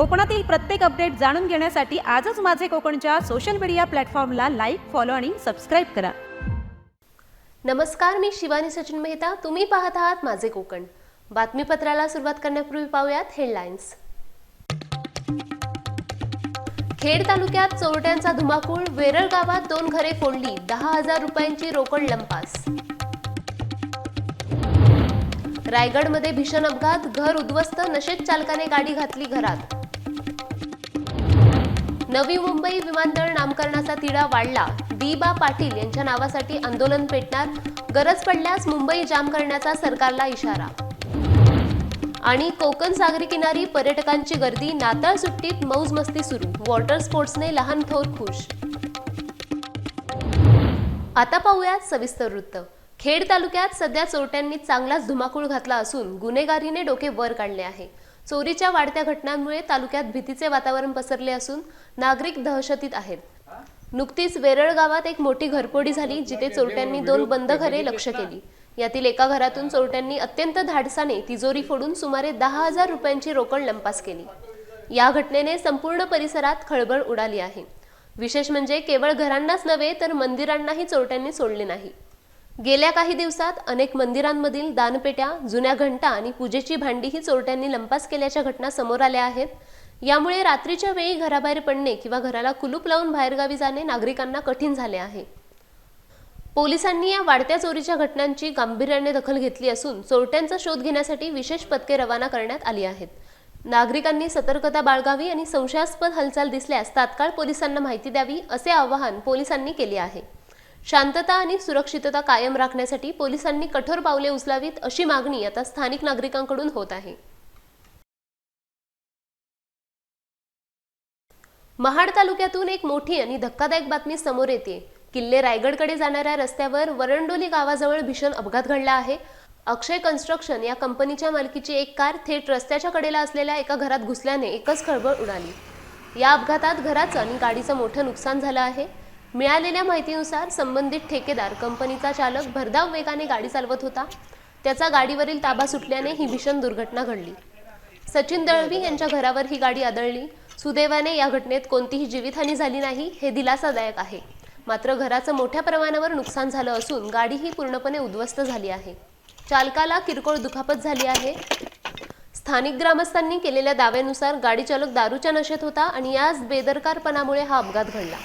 कोकणातील प्रत्येक अपडेट जाणून घेण्यासाठी आजच माझे कोकणच्या सोशल मीडिया प्लॅटफॉर्मला लाईक, फॉलो आणि सबस्क्राईब करा. नमस्कार, मी शिवानी सचिन मेहता. तुम्ही पाहत आहात माझे कोकण. बातमीपत्राला सुरुवात करण्यापूर्वी पाहूयात हेडलाईन्स. खेड तालुक्यात चोरट्यांचा धुमाकूळ. वेरळ गावात 2 घरे फोडली. 10,000 रुपयांची रोकड लंपास. रायगडमध्ये भीषण अपघात. घर उद्ध्वस्त. नशेत चालकाने गाडी घातली घरात. नवी मुंबई विमानतळ नामकरणाचा तिढा वाढला. दी.बा. पाटील यांच्या नावासाठी आंदोलन पेटणार. गरज पडल्यास मुंबई जाम करण्याचा सरकारला इशारा. आणि कोकण सागरी किनारी पर्यटकांची गर्दी. नाताळ सुट्टीत मौज मस्ती सुरू. वॉटर स्पोर्ट्सने लहान थोर खुश. आता पाहूयात सविस्तर वृत्त. खेड तालुक्यात सध्या चोरट्यांनी चांगलाच धुमाकूळ घातला असून गुन्हेगारीने डोके वर काढले आहे. चोरीच्या वाढत्या घटनांमुळे तालुक्यात भीतीचे वातावरण पसरले असून नागरिक दहशतीत आहेत. नुकतीच वेरळ गावात एक मोठी घरफोडी झाली, जिथे चोरट्यांनी 2 बंद घरे लक्ष्य केली. यातील एका घरातून चोरट्यांनी अत्यंत धाडसाने तिजोरी फोडून सुमारे 10,000 रुपयांची रोकड लंपास केली. या घटनेने संपूर्ण परिसरात खळबळ उडाली आहे. विशेष म्हणजे केवळ घरांनाच नव्हे तर मंदिरांनाही चोरट्यांनी सोडले नाही. गेल्या काही दिवसात अनेक मंदिरांमधील दानपेट्या, जुन्या घंटा आणि पूजेची भांडीही चोरट्यांनी लंपास केल्याच्या घटना समोर आल्या आहेत. यामुळे रात्रीच्या वेळी घराबाहेर पडणे किंवा घराला कुलूप लावून बाहेरगावी जाणे नागरिकांना कठीण झाले आहे. पोलिसांनी या वाढत्या चोरीच्या घटनांची गांभीर्याने दखल घेतली असून चोरट्यांचा शोध घेण्यासाठी विशेष पथके रवाना करण्यात आली आहेत. नागरिकांनी सतर्कता बाळगावी आणि संशयास्पद हालचाल दिसल्यास तात्काळ पोलिसांना माहिती द्यावी, असे आवाहन पोलिसांनी केले आहे. शांतता आणि सुरक्षितता कायम राखण्यासाठी पोलिसांनी कठोर पावले उचलावीत, अशी मागणी आता स्थानिक नागरिकांकडून होत आहे. महाड तालुक्यातून एक मोठी आणि धक्कादायक बातमी समोर येते. किल्ले रायगडकडे जाणाऱ्या रस्त्यावर वरंडोली गावाजवळ भीषण अपघात घडला आहे. अक्षय कन्स्ट्रक्शन या कंपनीच्या मालकीची एक कार थेट रस्त्याच्या कडेला असलेल्या एका घरात घुसल्याने एकच खळबळ उडाली. या अपघातात घराचं आणि गाडीचं मोठं नुकसान झालं आहे. मिळालेल्या माहितीनुसार संबंधित ठेकेदार कंपनीचा चालक भरधाव वेगाने गाडी चालवत होता. त्याचा गाडीवरील ताबा सुटल्याने ही भीषण दुर्घटना घडली. सचिन दळवी यांच्या घरावर ही गाडी आदळली. सुदैवाने या घटनेत कोणतीही जीवितहानी झाली नाही, हे दिलासादायक आहे. मात्र घराचं मोठ्या प्रमाणावर नुकसान झालं असून गाडीही पूर्णपणे उद्ध्वस्त झाली आहे. चालकाला किरकोळ दुखापत झाली आहे. स्थानिक ग्रामस्थांनी केलेल्या दाव्यानुसार गाडी चालक दारूच्या नशेत होता आणि याच बेदरकारपणामुळे हा अपघात घडला.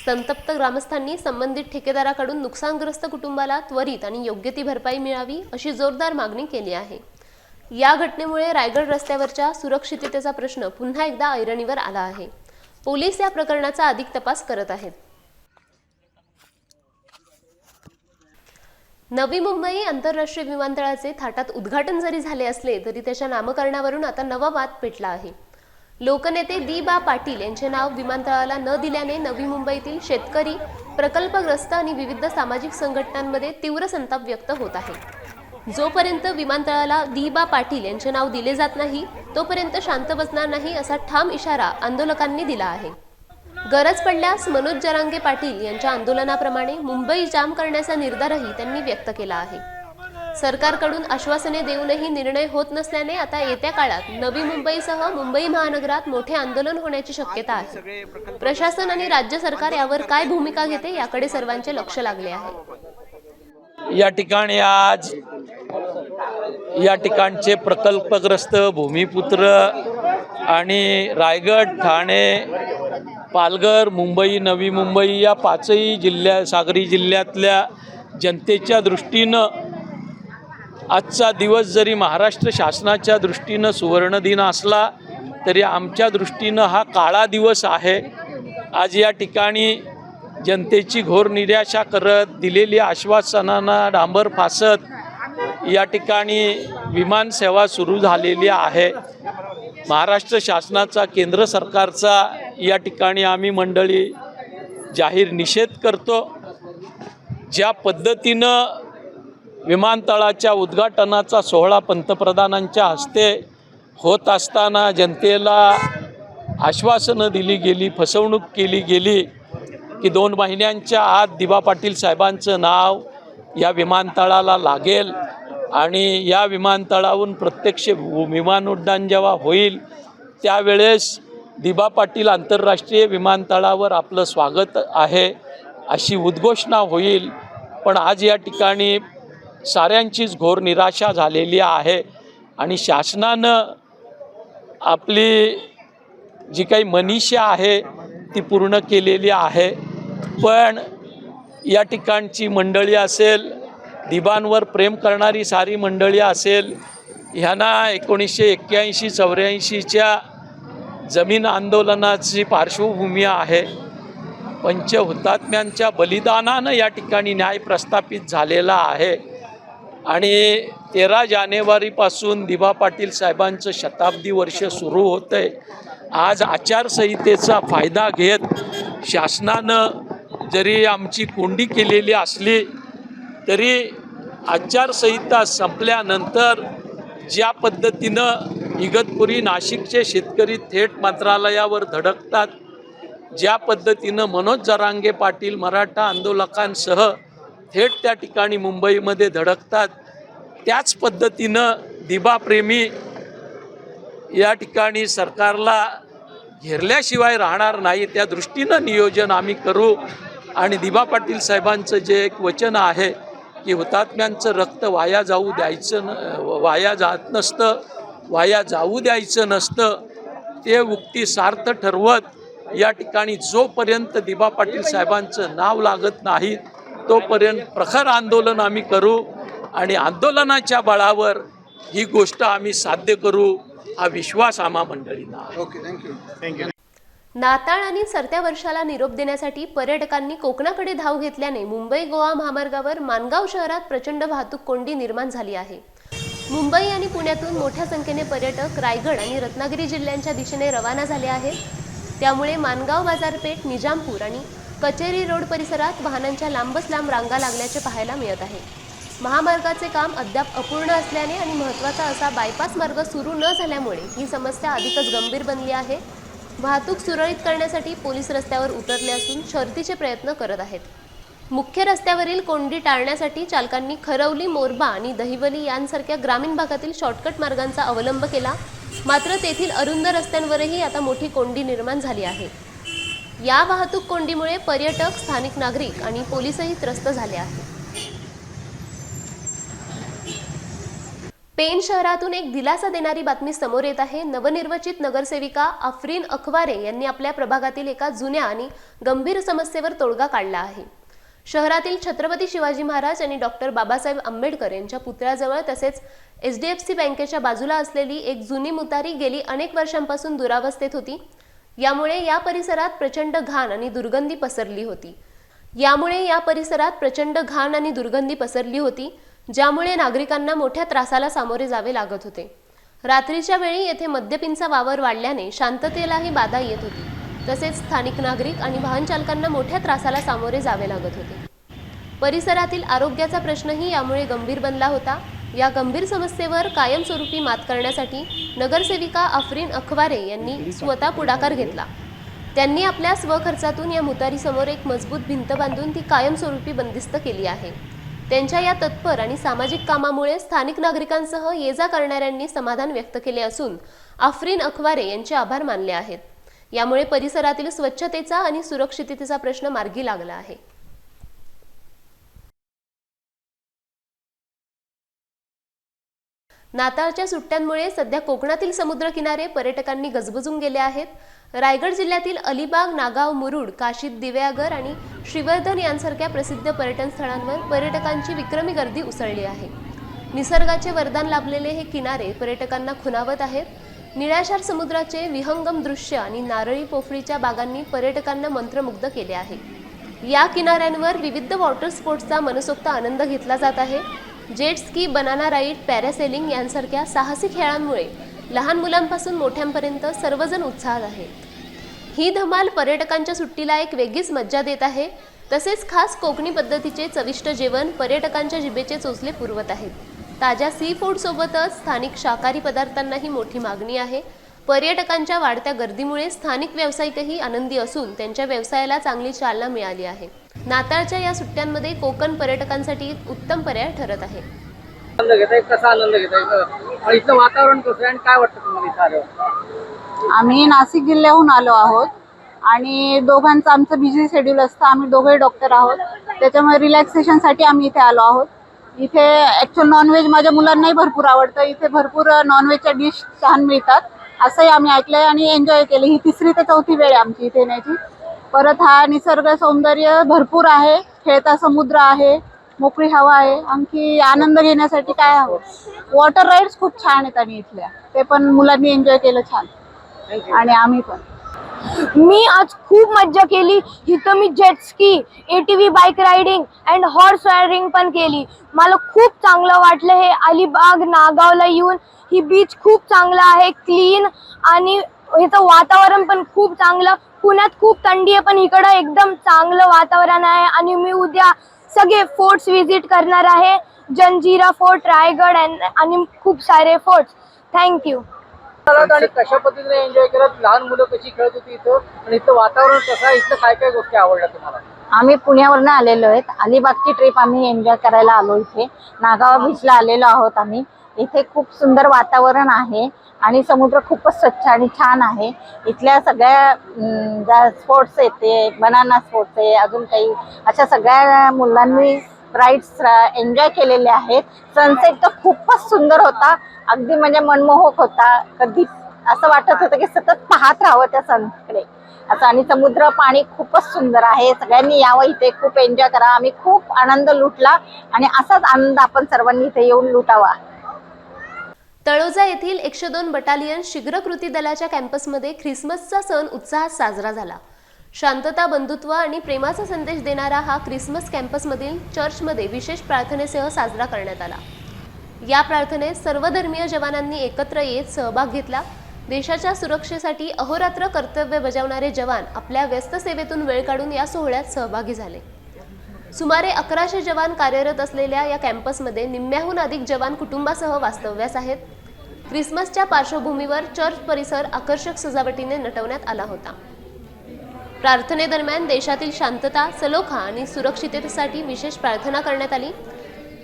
संतप्त ग्रामस्थांनी संबंधित ठेकेदाराकडून नुकसानग्रस्त कुटुंबाला त्वरित आणि योग्य ती भरपाई मिळावी, अशी जोरदार मागणी केली आहे. या घटनेमुळे रायगड रस्त्यावरच्या सुरक्षिततेचा प्रश्न पुन्हा एकदा ऐरणीवर आला आहे. पोलीस या प्रकरणाचा अधिक तपास करत आहेत. नवी मुंबई आंतरराष्ट्रीय विमानतळाचे थाटात उद्घाटन जरी झाले असले तरी त्याच्या नामकरणावरून आता नवा वाद पेटला आहे. लोकनेते दी.बा. पाटील यांचे नाव विमानतळाला न दिल्याने नवी मुंबईतील शेतकरी, प्रकल्पग्रस्त आणि विविध सामाजिक संघटनांमध्ये तीव्र संताप व्यक्त होत आहे. जोपर्यंत विमानतळाला दी.बा. पाटील यांचे नाव दिले जात नाही तोपर्यंत शांत बसणार नाही, असा ठाम इशारा आंदोलकांनी दिला आहे. गरज पडल्यास मनोज जरांगे पाटील यांच्या आंदोलनाप्रमाणे मुंबई जाम करण्याचा निर्धारही त्यांनी व्यक्त केला आहे. सरकारकडून आश्वासने देऊनही निर्णय होत नसल्याने आता येत्या काळात नवी मुंबईसह मुंबई महानगरात मोठे आंदोलन होण्याची शक्यता आहे. प्रशासन आणि राज्य सरकार यावर काय भूमिका घेते याकडे सर्वांचे लक्ष लागले आहे. या ठिकाणी आज या ठिकाणचे प्रकल्पग्रस्त, भूमिपुत्र आणि रायगड, ठाणे, पालघर, मुंबई, नवी मुंबई या 5ही सागरी जिल्ह्यातल्या जनतेच्या दृष्टीनं आजचा दिवस जरी महाराष्ट्र शासनाच्या दृष्टीनं सुवर्ण दिन असला तरी आमच्या दृष्टीनं हा काळा दिवस आहे. आज या ठिकाणी जनतेची घोर निराशा करत, दिलेली आश्वासनांना डांबर फासत या ठिकाणी विमानसेवा सुरू झालेली आहे. महाराष्ट्र शासनाचा, केंद्र सरकारचा या ठिकाणी आम्ही मंडळी जाहीर निषेध करतो. ज्या पद्धतीनं विमानतळाच्या उद्घाटनाचा सोहळा पंतप्रधानांच्या हस्ते होत असताना जनतेला आश्वासनं दिली गेली, फसवणूक केली गेली की 2 महिन्यांच्या आत दी.बा. पाटील साहेबांचं नाव या विमानतळाला लागेल आणि या विमानतळावरून प्रत्यक्ष विमान उड्डाण जेव्हा होईल त्यावेळेस दिबा पाटील आंतरराष्ट्रीय विमानतळावर आपलं स्वागत आहे अशी उद्घोषणा होईल. पण आज या ठिकाणी साऱ्यांचीच घोर निराशा झालेली आहे आणि शासनानं आपली जी काही मनीषा आहे ती पूर्ण केलेली आहे. पण या ठिकाणची मंडळी असेल, दिबांवर प्रेम करणारी सारी मंडळी असेल, ह्यांना 1981-84च्या जमीन आंदोलनाची पार्श्वभूमी आहे. पंचहुतात्म्यांच्या बलिदानानं या ठिकाणी न्याय प्रस्थापित झालेला आहे आणि 13 जानेवारीपासून दिबा पाटील साहेबांचं शताब्दी वर्ष सुरू होतं आहे. आज आचारसंहितेचा फायदा घेत शासनानं जरी आमची कोंडी केलेली असली तरी आचारसंहिता संपल्यानंतर ज्या पद्धतीनं इगतपुरी नाशिकचे शेतकरी थेट मंत्रालयावर धडकतात, ज्या पद्धतीनं मनोज जरांगे पाटील मराठा आंदोलकांसह थेट त्या ठिकाणी मुंबईमध्ये धडकतात, त्याच पद्धतीनं दिबाप्रेमी या ठिकाणी सरकारला घेरल्याशिवाय राहणार नाही. त्या दृष्टीनं नियोजन आम्ही करू आणि दिबा पाटील साहेबांचं जे एक वचन आहे की हुतात्म्यांचं रक्त वाया जाऊ द्यायचं नसतं, ते उक्ती सार्थ ठरवत या ठिकाणी जोपर्यंत दिबा पाटील साहेबांचं नाव लागत नाही तोपर्यंत प्रखर आंदोलन आम्ही करू आणि आंदोलनाच्या बळावर ही गोष्ट आम्ही साध्य करू हा विश्वास आम्हा मंडळींना आहे. Okay, thank you. नाताळ आणि सरत्या वर्षाला निरोप देण्यासाठी पर्यटकांनी कोकणाकडे धाव घेतल्याने मुंबई गोवा महामार्गावर माणगाव शहरात प्रचंड वाहतूक कोंडी निर्माण झाली आहे. मुंबई आणि पुण्यातून मोठ्या संख्येने पर्यटक रायगड आणि रत्नागिरी जिल्ह्यांच्या दिशेने रवाना झाले आहेत. त्यामुळे माणगाव बाजारपेठ, निजामपूर आणि कचेरी रोड परिसरात वाहनांच्या लांबच लांब रांगा लागल्याचे पाहायला मिळत आहे. महामार्गाचे काम अद्याप अपूर्ण असल्याने आणि महत्त्वाचा असा बायपास मार्ग सुरू न झाल्यामुळे ही समस्या अधिकच गंभीर बनली आहे. वाहतूक सुरळीत करण्यासाठी पोलीस रस्त्यावर उतरले असून शर्थीचे प्रयत्न करत आहेत. मुख्य रस्त्यावरील कोंडी टाळण्यासाठी चालकांनी खरवली, मोरबा आणि दहिवली यांसारख्या ग्रामीण भागातील शॉर्टकट मार्गांचा अवलंब केला. मात्र तेथील अरुंद रस्त्यांवरही आता मोठी कोंडी निर्माण झाली आहे. या वाहतूक कोंडीमुळे पर्यटक, स्थानिक नागरिक आणि पोलीसही त्रस्त झाले आहेत. पेण शहरातून एक दिलासा देणारी बातमी समोर येत आहे. नवनिर्वाचित नगरसेविका आफरीन अखवारे यांनी आपल्या प्रभागातील एका जुन्या आणि गंभीर समस्येवर तोडगा काढला आहे. शहरातील छत्रपती शिवाजी महाराज आणि डॉक्टर बाबासाहेब आंबेडकर यांच्या पुतळ्याजवळ तसेच HDFC बँकेच्या बाजूला असलेली एक जुनी मुतारी गेली अनेक वर्षांपासून दुरावस्थेत होती. यामुळे या परिसरात प्रचंड घाण आणि दुर्गंधी पसरली होती. ज्यामुळे नागरिकांना मोठ्या त्रासाला सामोरे जावे लागत होते. रात्रीच्या वेळी येथे मद्यपींचा वावर वाढल्याने शांततेलाही बाधा येत होती. तसेच स्थानिक नागरिक आणि वाहन चालकांना मोठ्या त्रासाला सामोरे जावे लागत होते. परिसरातील आरोग्याचा प्रश्नही यामुळे गंभीर बनला होता. या गंभीर समस्येवर कायमस्वरूपी मात करण्यासाठी नगरसेविका आफरीन अखवारे यांनी स्वतः पुढाकार घेतला. त्यांनी आपल्या स्वखर्चातून या मुतारीसमोर एक मजबूत भिंत बांधून ती कायमस्वरूपी बंदिस्त केली आहे. त्यांच्या या तत्पर आणि सामाजिक कामामुळे स्थानिक नागरिकांसह ये जा करणाऱ्यांनी समाधान व्यक्त केले असून आफरीन अखवारे यांचे आभार मानले आहेत. यामुळे परिसरातील स्वच्छतेचा आणि सुरक्षिततेचा प्रश्न मार्गी लागला आहे. नाताळच्या सुट्ट्यांमुळे सध्या कोकणातील समुद्रकिनारे पर्यटकांनी गजबजून गेले आहेत. रायगड जिल्ह्यातील अलिबाग, नागाव, मुरुड, काशीद, दिवेआगर आणि श्रीवर्धन यांसारख्या प्रसिद्ध पर्यटन स्थळांवर पर्यटकांची विक्रमी गर्दी उसळली आहे. निसर्गाचे वरदान लाभलेले हे किनारे पर्यटकांना खुणावत आहेत. निळाशार समुद्राचे विहंगम दृश्य आणि नारळी पोफळीच्या बागांनी पर्यटकांना मंत्रमुग्ध केले आहे. या किनाऱ्यांवर विविध वॉटर स्पोर्ट्सचा मनसोक्त आनंद घेतला जात आहे. Jet ski, banana ride, parasailing यांसारख्या साहसी खेळांमुळे लहान मुलांपासून मोठ्यांपर्यंत सर्वजण उत्साहात आहेत. ही धमाल पर्यटकांच्या सुट्टीला एक वेगळीच मज्जा देत आहे. तसेच खास कोकणी पद्धतीचे चविष्ट जेवण पर्यटकांच्या जिभेचे चोचले पुरवत आहेत. ताज्या सी फूड सोबतच स्थानिक शाकाहारी पदार्थांनाही मोठी मागणी आहे. पर्यटकांच्या वाढत्या गर्दीमुळे स्थानिक व्यावसायिकही आनंदी असून त्यांच्या व्यवसायाला चांगली चालना मिळाली आहे. नाताळच्या या सुट्ट्यांमध्ये कोकण पर्यटकांसाठी एक उत्तम पर्याय ठरत आहे. आनंद घेताय, कसा आनंद घेताय, इथलं वातावरण कसं आहे आणि काय वाटतं तुम्हाला इथं आल्यावर? आम्ही नाशिक जिल्ह्याहून आलो आहोत आणि दोघांचं आमचं बिझी शेड्यूल असतं. आम्ही दोघेही डॉक्टर आहोत, त्याच्यामुळे रिलॅक्सेशनसाठी आम्ही इथे आलो आहोत. इथे ॲक्च्युअल नॉनव्हेज माझ्या मुलांनाही भरपूर आवडतं. इथे भरपूर नॉनव्हेजच्या डिश छान मिळतात असंही आम्ही ऐकलं आहे आणि एन्जॉय केलं. ही 3री ते 4थी वेळ आहे आमची इथे येण्याची. परत हा निसर्ग सौंदर्य भरपूर आहे, खेळता समुद्र आहे, मोकळी हवा आहे. आणखी आनंद घेण्यासाठी काय हवं, वॉटर राईड्स खूप छान आहेत आणि इथल्या ते पण मुलांनी एन्जॉय केलं छान आणि आम्ही पण. मी आज खूप मज्जा केली. इथं मी jet ski, ATV bike riding and horse riding पण केली. मला खूप चांगलं वाटलं हे अलिबाग नागावला येऊन. ही बीच खूप चांगलं आहे, क्लीन, आणि ह्याचं वातावरण पण खूप चांगलं. पुण्यात खूप थंडी आहे पण इकडं एकदम चांगलं वातावरण आहे. आणि मी उद्या सगळे फोर्ट्स व्हिजिट करणार आहे, जंजिरा फोर्ट, रायगड आणि खूप सारे फोर्ट्स. थँक्यू. आणि कशा पद्धतीने एन्जॉय केलं, लहान मुलं कशी खेळत होती इथं आणि इथलं वातावरण कसं आहे, इथलं काय काय गोष्टी आवडल्या तुम्हाला? आम्ही पुण्यावरनं आलेलो आहेत. अलिबागची ट्रिप आम्ही एन्जॉय करायला आलो. इथे नागावा बीचला आलेलो आहोत आम्ही. इथे खूप सुंदर वातावरण आहे आणि समुद्र खूपच स्वच्छ आणि छान आहे. इथल्या सगळ्या ज्या स्पोर्ट्स आहेत ते बनाना स्पोर्ट्स आहे, अजून काही अशा सगळ्या मुलांनी राईड्स एन्जॉय केलेले आहेत. सनसेट तर खूपच सुंदर होता, अगदी म्हणजे मनमोहक होता. कधी असं वाटत होतं की सतत पाहत राहावं त्या सनकडे असं. आणि समुद्र पाणी खूपच सुंदर आहे. सगळ्यांनी यावं इथे, खूप एन्जॉय करा. आम्ही खूप आनंद लुटला आणि असाच आनंद आपण सर्वांनी इथे येऊन लुटावा. तळोजा येथील 102 बटालियन शीघ्र कृती दलाच्या कॅम्पसमध्ये ख्रिसमसचा सण उत्साहात साजरा झाला. शांतता, बंधुत्व आणि प्रेमाचा संदेश देणारा हा ख्रिसमस कॅम्पसमधील चर्चमध्ये विशेष प्रार्थनेसह साजरा करण्यात आला. या प्रार्थनेत सर्वधर्मीय जवानांनी एकत्र येत सहभाग घेतला. देशाच्या सुरक्षेसाठी अहोरात्र कर्तव्य बजावणारे जवान आपल्या व्यस्त सेवेतून वेळ काढून या सोहळ्यात सहभागी झाले. सुमारे 1100 जवान कार्यरत असलेल्या या कॅम्पसमध्ये निम्म्याहून अधिक जवान कुटुंबासह वास्तव्यास आहेत. ख्रिसमसच्या पार्श्वभूमीवर चर्च परिसर आकर्षक सजावटीने नटवण्यात आला होता. प्रार्थनेदरम्यान देशातील शांतता, सलोखा आणि सुरक्षिततेसाठी विशेष प्रार्थना करण्यात आली.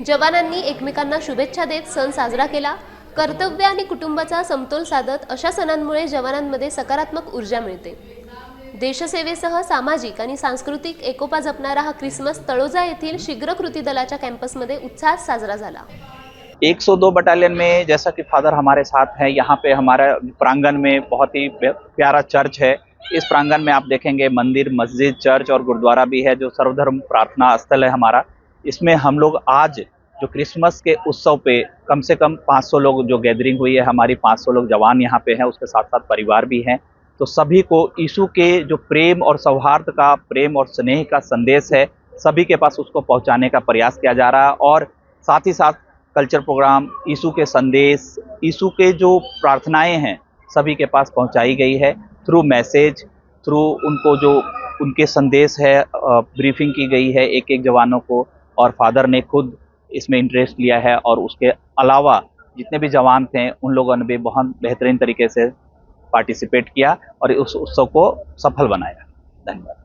जवानांनी एकमेकांना शुभेच्छा देत सण साजरा केला. कर्तव्य आणि कुटुंबाचा समतोल साधत अशा सणांमुळे जवानांमध्ये सकारात्मक ऊर्जा मिळते. देशसेवेसह सामाजिक आणि सांस्कृतिक एकोपा जपणारा हा ख्रिसमस तळोजा येथील शीघ्र कृती दलाच्या कॅम्पसमध्ये उत्साहात साजरा झाला. 102 बटालियन में जैसा कि फादर हमारे साथ हैं, यहाँ पे हमारा प्रांगण में बहुत ही प्यारा चर्च है. इस प्रांगण में आप देखेंगे मंदिर, मस्जिद, चर्च और गुरुद्वारा भी है जो सर्वधर्म प्रार्थना स्थल है हमारा. इसमें हम लोग आज जो क्रिसमस के उत्सव पे कम से कम 500 लोग जो गैदरिंग हुई है हमारी, 500 लोग जवान यहाँ पे हैं, उसके साथ साथ परिवार भी हैं. तो सभी को यीशु के जो प्रेम और सौहार्द का, प्रेम और स्नेह का संदेश है, सभी के पास उसको पहुँचाने का प्रयास किया जा रहा है. और साथ ही साथ कल्चर प्रोग्राम, यीशु के संदेश, यीशु के जो प्रार्थनाएं हैं सभी के पास पहुंचाई गई है. थ्रू मैसेज, थ्रू उनको जो उनके संदेश है ब्रीफिंग की गई है एक एक जवानों को. और फादर ने खुद इसमें इंटरेस्ट लिया है और उसके अलावा जितने भी जवान थे उन लोगों ने भी बहुत बेहतरीन तरीके से पार्टिसिपेट किया और उस उत्सव को सफल बनाया. धन्यवाद.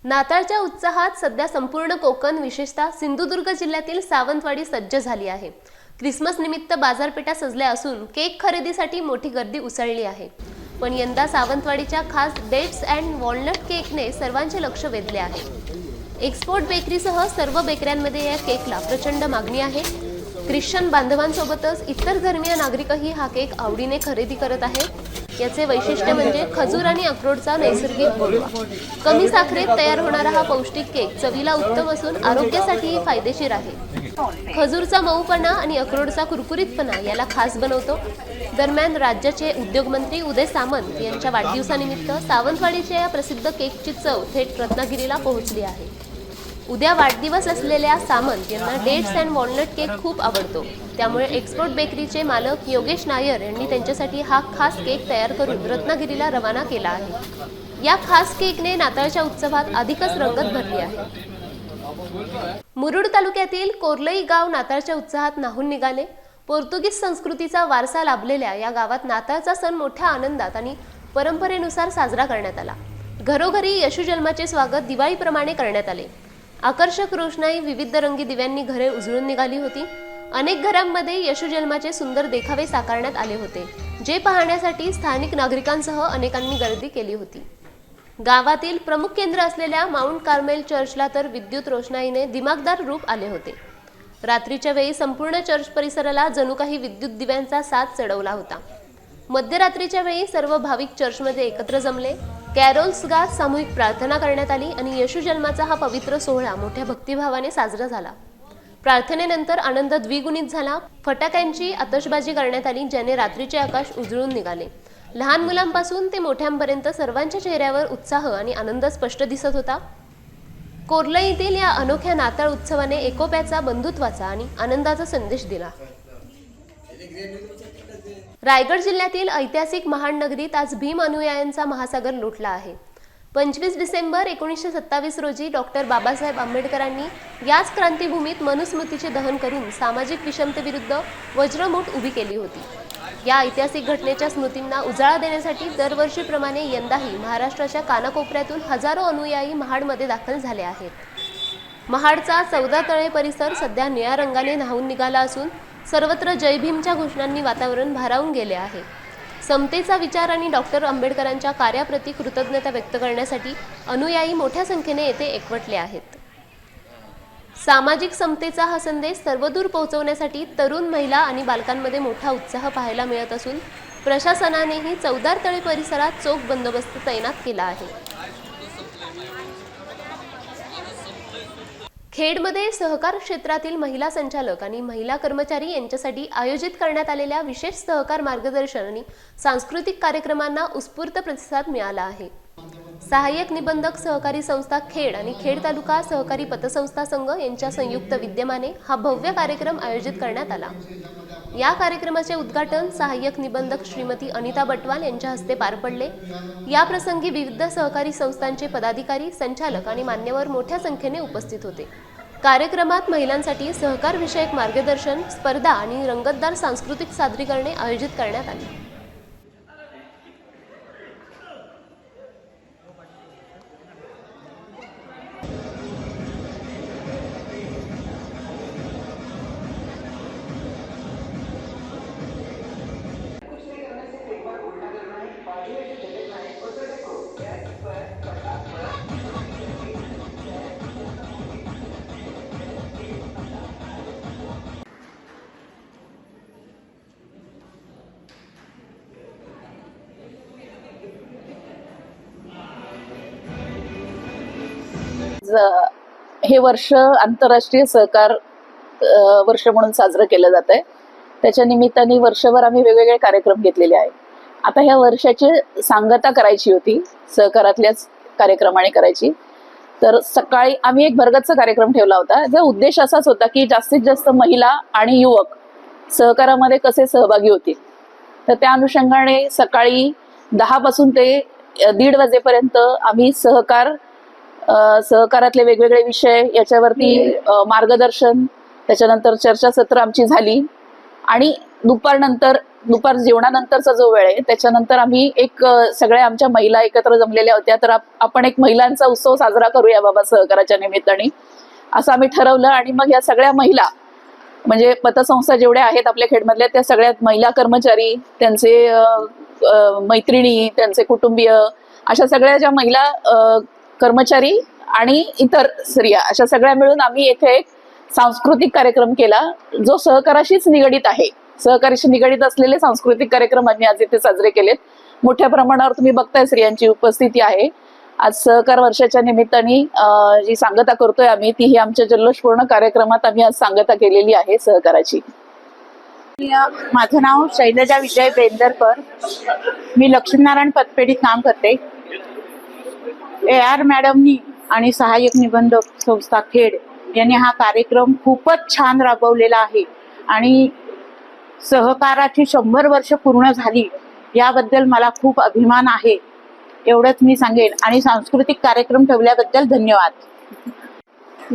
नाताळच्या उत्साहात सध्या संपूर्ण कोकण, विशेषतः सिंधुदुर्ग जिल्ह्यातील सावंतवाडी सज्ज झाली आहे. ख्रिसमस निमित्त बाजारपेठा सजल्या असून केक खरेदीसाठी मोठी गर्दी उसळली आहे. पण यंदा सावंतवाडीच्या खास डेट्स अँड वॉलनट केकने सर्वांचे लक्ष वेधले आहे. एक्सपोर्ट बेकरीसह सर्व बेकऱ्यांमध्ये या केकला प्रचंड मागणी आहे. ख्रिश्चन बांधवांसोबतच इतर धर्मीय नागरिकही हा केक आवडीने खरेदी करत आहेत. याचे वैशिष्ट्य म्हणजे खजूर आणि अक्रोडचा नैसर्गिक गोडवा. कमी साखरेत तयार होणारा हा पौष्टिक केक चवीला उत्तम असून आरोग्यासाठीही फायदेशीर आहे. खजूरचा मऊपणा आणि अक्रोडचा कुरकुरीतपणा याला खास बनवतो. दरम्यान राज्याचे उद्योगमंत्री उदय सामंत यांच्या वाढदिवसानिमित्त सावंतवाडीच्या या प्रसिद्ध केकची चव थेट रत्नागिरीला पोहोचली आहे. उद्या वाढदिवस असलेल्या सामंत यांना डेट्स अँड वॉलनट केक खूप आवडतो. त्यामुळे एक्सपोर्ट बेकरीचे मालक योगेश नायर यांनी त्यांच्यासाठी हा खास केक तयार करून रत्नागिरीला रवाना केला आहे. या खास केकने नाताळच्या उत्सवात अधिकच रंगत भरली आहे. मुरुड तालुक्यातील कोर्लई गाव नाताळच्या उत्साहात न्हाऊन निघाले. पोर्तुगीज संस्कृतीचा वारसा लाभलेल्या या गावात नाताळचा सण मोठ्या आनंदात आणि परंपरेनुसार साजरा करण्यात आला. घरोघरी येशू जन्माचे स्वागत दिवाळीप्रमाणे करण्यात आले. आकर्षक रोषणाई, विविध रंगी दिव्यांनी घरे उजळून निघाली होती. अनेक घरांमध्ये येशू जन्माचे सुंदर देखावे साकारण्यात आले होते, जे पाहण्यासाठी स्थानिक नागरिकांसह अनेकांनी गर्दी केली होती. गावातील प्रमुख केंद्र असलेल्या माउंट कार्मेल चर्चला तर विद्युत रोषणाईने दिमागदार रूप आले होते. रात्रीच्या वेळी संपूर्ण चर्च परिसराला जणू काही विद्युत दिव्यांचा साथ चढवला होता. मध्यरात्रीच्या वेळी सर्व भाविक चर्चमध्ये एकत्र जमले. कॅरोल्स गात सामूहिक प्रार्थना करण्यात आली आणि येशू जन्माचा हा पवित्र सोहळा मोठ्या भक्तिभावाने साजरा झाला. प्रार्थनेनंतर आनंद द्विगुणित झाला. फटाक्यांची आतषबाजी करण्यात आली, ज्याने रात्रीचे आकाश उजळून निघाले. लहान मुलांपासून ते मोठ्यांपर्यंत सर्वांच्या चेहऱ्यावर उत्साह आणि आनंद स्पष्ट दिसत होता. कोर्लईतील या अनोख्या नाताळ उत्सवाने एकोप्याचा, बंधुत्वाचा आणि आनंदाचा संदेश दिला. रायगड जिल्ह्यातील ऐतिहासिक महाड नगरीत आज भीम अनुयायांचा महासागर लोटला आहे. 25 डिसेंबर 1927 रोजी डॉक्टर बाबासाहेब आंबेडकरांनी याच क्रांतीभूमीत मनुस्मृतीचे दहन करून सामाजिक विषमतेविरुद्ध वज्रमूठ उभी केली होती. या ऐतिहासिक घटनेच्या स्मृतींना उजाळा देण्यासाठी दरवर्षीप्रमाणे यंदाही महाराष्ट्राच्या कानाकोपऱ्यातून हजारो अनुयायी महाडमध्ये दाखल झाले आहेत. महाडचा 14 तळे परिसर सध्या निळ्या रंगाने न्हाऊन निघाला असून सर्वत्र जय भीमच्या घोषणांनी वातावरण भारावून गेले आहे. समतेचा विचार आणि डॉक्टर आंबेडकरांच्या कार्याप्रती कृतज्ञता व्यक्त करण्यासाठी अनुयायी मोठ्या संख्येने येथे एकवटले आहेत. सामाजिक समतेचा हा संदेश सर्वदूर पोहोचवण्यासाठी तरुण, महिला आणि बालकांमध्ये मोठा उत्साह पाहायला मिळत असून प्रशासनानेही 14 तळे परिसरात चोख बंदोबस्त तैनात केला आहे. खेडमध्ये सहकार क्षेत्रातील महिला संचालक आणि महिला कर्मचारी यांच्यासाठी आयोजित करण्यात आलेल्या विशेष सहकार मार्गदर्शन आणि सांस्कृतिक कार्यक्रमांना उत्स्फूर्त प्रतिसाद मिळाला आहे. सहाय्यक निबंधक सहकारी संस्था खेड आणि खेड तालुका सहकारी पतसंस्था संघ यांच्या संयुक्त विद्यमाने हा भव्य कार्यक्रम आयोजित करण्यात आला. या कार्यक्रमाचे उद्घाटन सहाय्यक निबंधक श्रीमती अनिता बटवाल यांच्या हस्ते पार पडले. या प्रसंगी विविध सहकारी संस्थांचे पदाधिकारी, संचालक आणि मान्यवर मोठ्या संख्येने उपस्थित होते. कार्यक्रमात महिलांसाठी सहकार विषयक मार्गदर्शन, स्पर्धा आणि रंगतदार सांस्कृतिक सादरीकरणे आयोजित करण्यात आली. हे वर्ष आंतरराष्ट्रीय सहकार वर्ष म्हणून साजरं केलं जात आहे. त्याच्या निमित्ताने वर्षभर आम्ही वेगवेगळे कार्यक्रम घेतलेले आहेत. आता ह्या वर्षाची सांगता करायची होती, सहकारातल्याच कार्यक्रमाने करायची. तर सकाळी आम्ही एक भरगतचा कार्यक्रम ठेवला होता. याचा उद्देश असाच होता की जास्तीत जास्त महिला आणि युवक सहकारामध्ये कसे सहभागी होतील. तर त्या अनुषंगाने सकाळी 10 पासून ते 1:30 वाजेपर्यंत आम्ही सहकारातले वेगवेगळे विषय याच्यावरती मार्गदर्शन, त्याच्यानंतर चर्चासत्र आमची झाली. आणि दुपार जेवणानंतरचा जो वेळ आहे त्याच्यानंतर आम्ही एक सगळ्या आमच्या महिला एकत्र जमलेल्या होत्या. तर आपण एक महिलांचा उत्सव साजरा करूया बाबा सहकाराच्या निमित्ताने, असं आम्ही ठरवलं. आणि मग या सगळ्या महिला म्हणजे पतसंस्था जेवढ्या आहेत आपल्या खेडमधल्या त्या सगळ्यात महिला कर्मचारी, त्यांचे मैत्रिणी, त्यांचे कुटुंबीय, अशा सगळ्या ज्या महिला कर्मचारी आणि इतर स्त्रिया अशा सगळ्या मिळून आम्ही येथे एक सांस्कृतिक कार्यक्रम केला जो सहकाराशीच निगडित आहे. सहकाराशी निगडित असलेले सांस्कृतिक कार्यक्रम आम्ही आज इथे साजरे केलेत. मोठ्या प्रमाणावर तुम्ही बघताय स्त्रियांची उपस्थिती आहे. आज सहकार वर्षाच्या निमित्ताने जी सांगता करतोय आम्ही ती ही आमच्या जल्लोषपूर्ण कार्यक्रमात आम्ही आज सांगता केलेली आहे सहकाराची. माझं नाव शैलजा विजय बेंदरकर. मी लक्ष्मीनारायण पतपेढीत काम करते. AR मॅडमनी आणि सहाय्यक निबंधक संस्था खेड यांनी हा कार्यक्रम खूपच छान राबवलेला आहे. आणि सहकाराची 100 वर्ष पूर्ण झाली याबद्दल मला खूप अभिमान आहे, एवढंच मी सांगेन. आणि सांस्कृतिक कार्यक्रम ठेवल्याबद्दल धन्यवाद.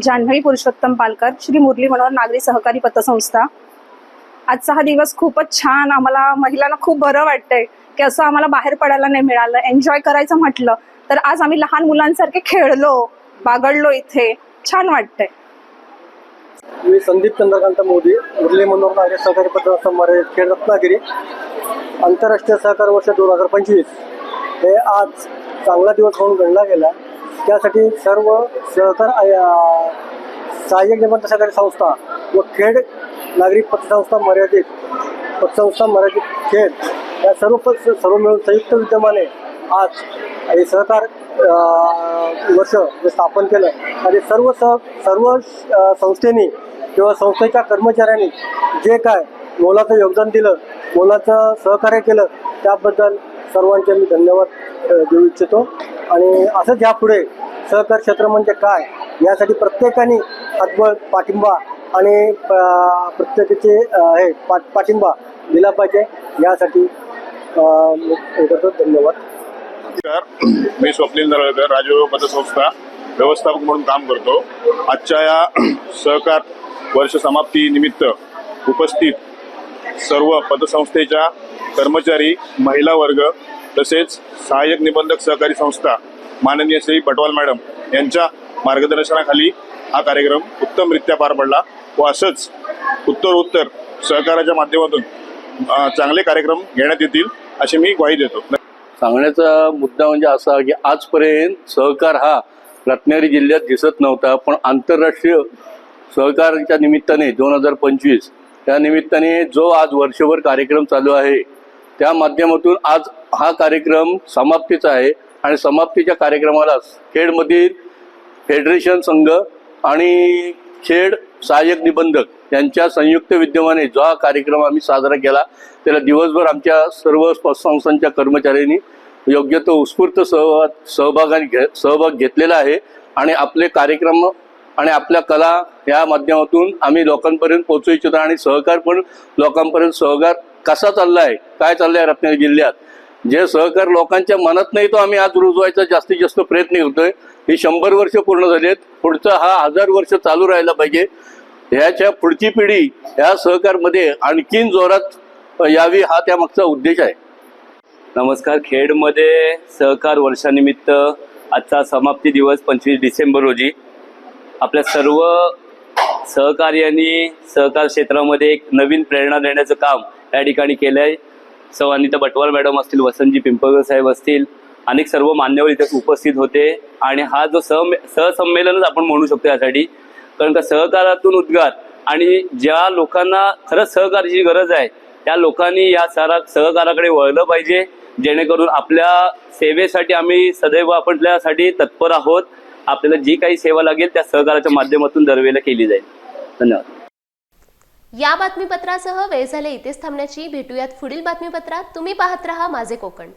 जान्हवी पुरुषोत्तम पालकर, श्री मुरली मनोहर नागरी सहकारी पतसंस्था. आजचा हा दिवस खूपच छान, आम्हाला महिलांना खूप बरं वाटतंय की असं आम्हाला बाहेर पडायला नाही मिळालं. एन्जॉय करायचं म्हटलं तर आज आम्ही लहान मुलांसारखे खेळलो, बागडलो, इथे छान वाटतंय. मी संदीप चंद्रकांत मोदी, मुरली मनोहर नागरी सहकारी पतसंस्था मर्यादित खेड रत्नागिरी. आंतरराष्ट्रीय सहकार वर्ष 2025 हे आज चांगला दिवस म्हणून गणला गेला. त्यासाठी सर्व सहाय्यक निबंध सहकारी संस्था व खेड नागरी पतसंस्था मर्यादित खेड या सर्व मिळून संयुक्त विद्यमाने आज हे सहकार वर्ष जे स्थापन केलं आणि सर्व संस्थेनी किंवा संस्थेच्या कर्मचाऱ्यांनी जे काय मोलाचं योगदान दिलं, मोलाचं सहकार्य केलं, त्याबद्दल सर्वांचे मी धन्यवाद देऊ इच्छितो. आणि असंच यापुढे सहकार क्षेत्र म्हणजे काय यासाठी प्रत्येकाने हातबळ पाठिंबा आणि प्रत्येकाचे पाठिंबा दिला पाहिजे. यासाठी धन्यवाद. मी स्वप्नील नरळकर, राजयोग पतसंस्था व्यवस्थापक म्हणून काम करतो. आजच्या या सहकार वर्ष समाप्ती निमित्त उपस्थित सर्व पतसंस्थेच्या कर्मचारी, महिला वर्ग तसेच सहाय्यक निबंधक सहकारी संस्था माननीय श्री बटवाल मॅडम यांच्या मार्गदर्शनाखाली हा कार्यक्रम उत्तमरित्या पार पडला व असंच उत्तर सहकाराच्या माध्यमातून चांगले कार्यक्रम घेण्यात येतील अशी मी ग्वाही देतो. सांगण्याचा मुद्दा म्हणजे असा की आजपर्यंत सहकार हा रत्नागिरी जिल्ह्यात दिसत नव्हता, पण आंतरराष्ट्रीय सहकाराच्या निमित्ताने 2025 त्या निमित्ताने जो आज वर्षभर कार्यक्रम चालू आहे त्या माध्यमातून आज हा कार्यक्रम समाप्तीचा आहे. आणि समाप्तीच्या कार्यक्रमाला खेडमधील फेडरेशन संघ आणि खेड सहाय्यक निबंधक यांच्या संयुक्त विद्यमाने जो हा कार्यक्रम आम्ही साजरा केला त्याला दिवसभर आमच्या सर्व संस्थांच्या कर्मचाऱ्यांनी योग्य तो उत्स्फूर्त सहभाग घेतलेला आहे. आणि आपले कार्यक्रम आणि आपल्या कला या माध्यमातून आम्ही लोकांपर्यंत पोहोचू इच्छितो. आणि सहकार पण लोकांपर्यंत सहकार कसा चालला आहे, काय चाललं आहे रत्नागिरी जिल्ह्यात, जे सहकार लोकांच्या मनात नाही तो आम्ही आज रुजवायचा जास्तीत जास्त प्रयत्न करतोय. ही 100 वर्ष पूर्ण झाली आहेत, पुढचा हा 1000 वर्ष चालू राहायला पाहिजे. ह्याच्या पुढची पिढी ह्या सहकारमध्ये आणखीन जोरात यावी हा त्यामागचा उद्देश आहे. नमस्कार. खेडमध्ये सहकार वर्षानिमित्त आजचा समाप्ती दिवस 25 डिसेंबर रोजी आपल्या सर्व सहकार्यांनी सहकार क्षेत्रामध्ये एक नवीन प्रेरणा देण्याचं काम या ठिकाणी केलं आहे. सौ अनिता बटवाल मॅडम असतील, वसंतजी पिंपळकर साहेब असतील, अनेक सर्व मान्यवर इथे उपस्थित होते. आणि हा जो सहसंमेलनच आपण म्हणू शकतो यासाठी, कारण का सहकारातून उद्गार आणि ज्या लोकांना खरंच सहकाराची गरज आहे त्या लोकांनी या सहकाराकडे वळलं पाहिजे, जेणेकरून आपल्या सेवेसाठी आम्ही सदैव आपल्यासाठी तत्पर आहोत. आपल्याला जी काही सेवा लागेल त्या सहकाराच्या माध्यमातून दरवेळेला केली जाईल. धन्यवाद. या बातमीपत्रासह वेळ झाले इथेच थांबण्याची. भेटूयात पुढील बातमीपत्रात. तुम्ही पाहत रहा माझे कोकण.